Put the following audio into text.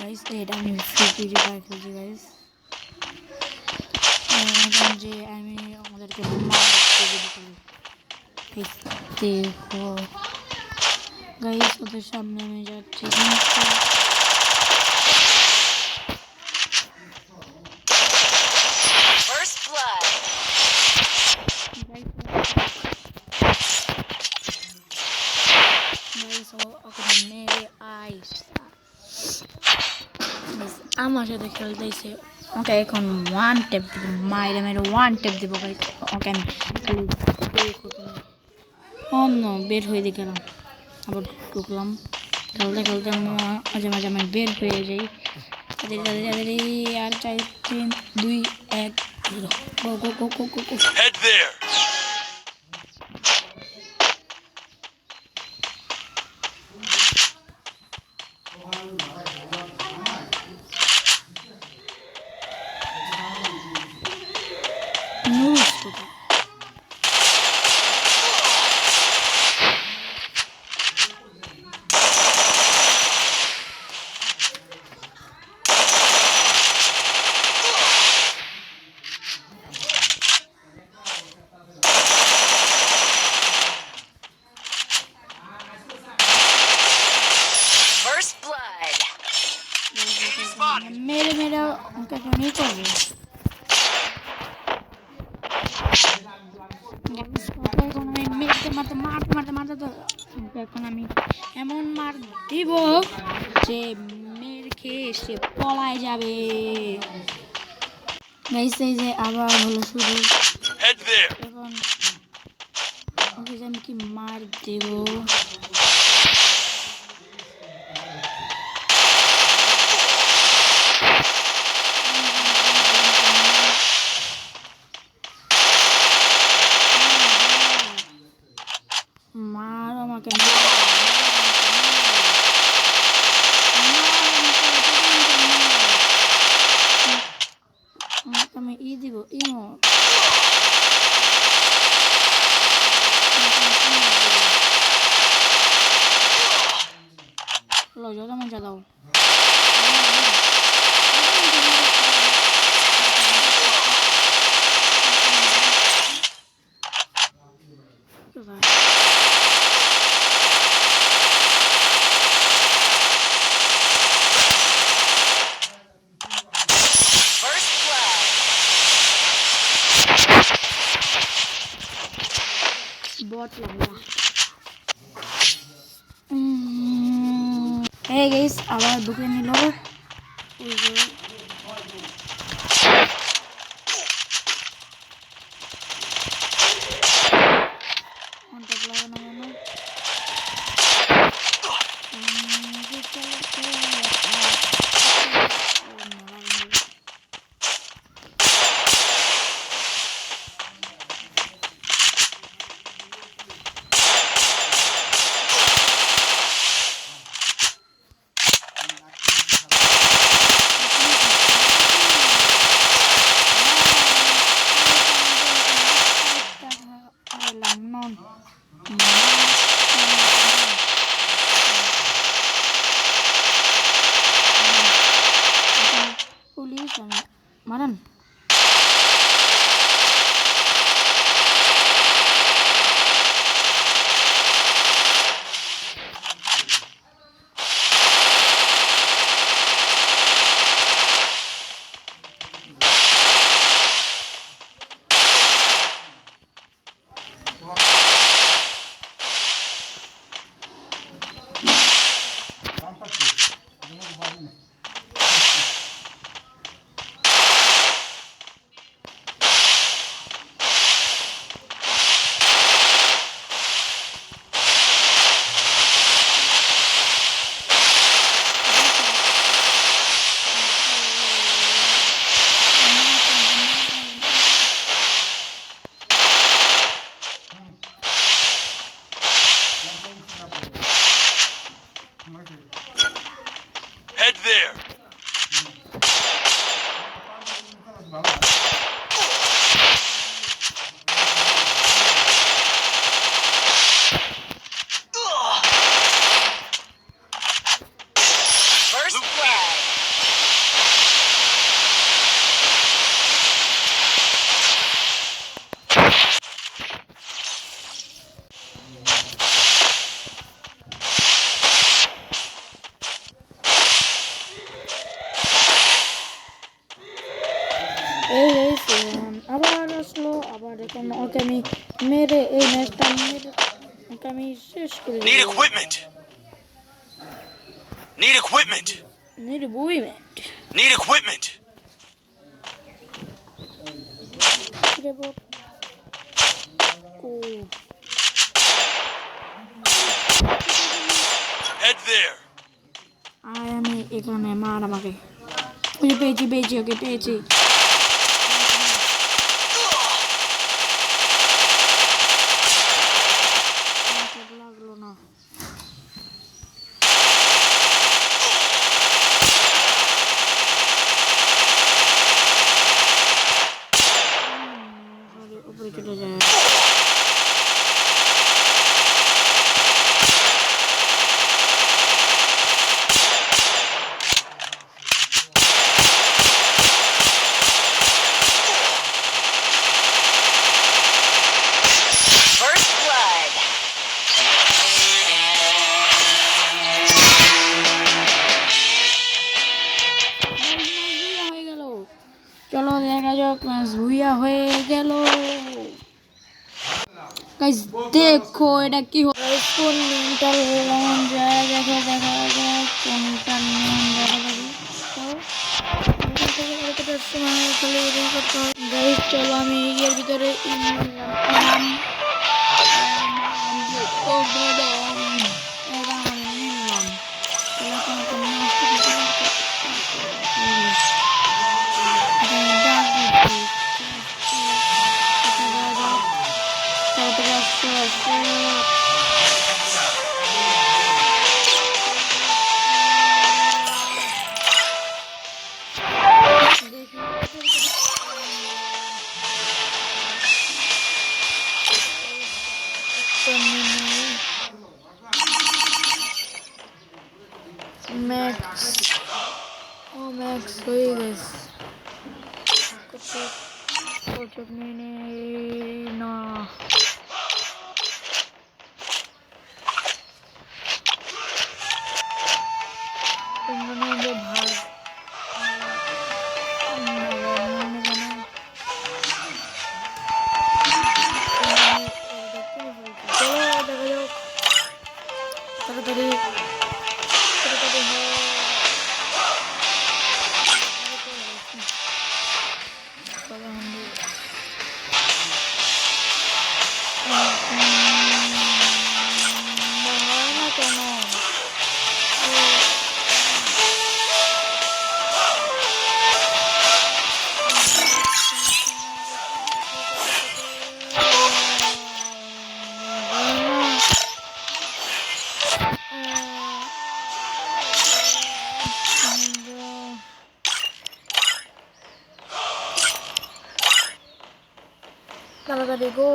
Guys এটা আমি free fire খেলছি গাইস যে আমি আমাদেরকে দেখো গাইস ওদের সামনে আমি যাচ্ছি আমার সাথে খেলতেছে ওকে এখন ওয়ান টেপ দিব মাইরে মেরে ওয়ান টেপ দিব ওকে আমি অন্য বের হয়ে দিয়ে গেলাম আবার ঢুকলাম খেলতে খেলতে মাঝে মাঝে আমি বের হয়ে যাই আর 4 3 2 1 গো গো গো গো গো গো হেড देयर मेरे मेरा उनका नहीं कर रहे মারতে তো এখন আমি এমন মার দিব যে মেরে খেয়ে সে পলায় যাবে গাইস এই যে আবার হলো শুরু এখন ওকে আমি কি মার দেব আমি ই দিব ইমো লো যত মন দাও bot lala hey guys abar duke nilo আমি শেষ করে Need দেব। equipment. Need equipment. Need equipment. Need equipment. কিরে বট? ও Head there. আয় আমি এখানে মার আমাকে। ওই যে পেয়েছি ওকে পেয়েছি। লাগলো না। উপরে চলে যায়। First blood. হয়ে গেল। চলো দেখা যাক ম্যাচ ভুইয়া হয়ে গেল। গাইস দেখো এটা কি হয়। কোন মেন্টাল হলাম যায় দেখা যাক কোনটা নিয়ম গাইস চলো আমি এর ভিতরে নাম ম্যাক্স ও ম্যাক্স হয়ে গেছে কত মিনিট না ভালো দেখা যাক তাড়াতাড়ি তাড়াতাড়ি গো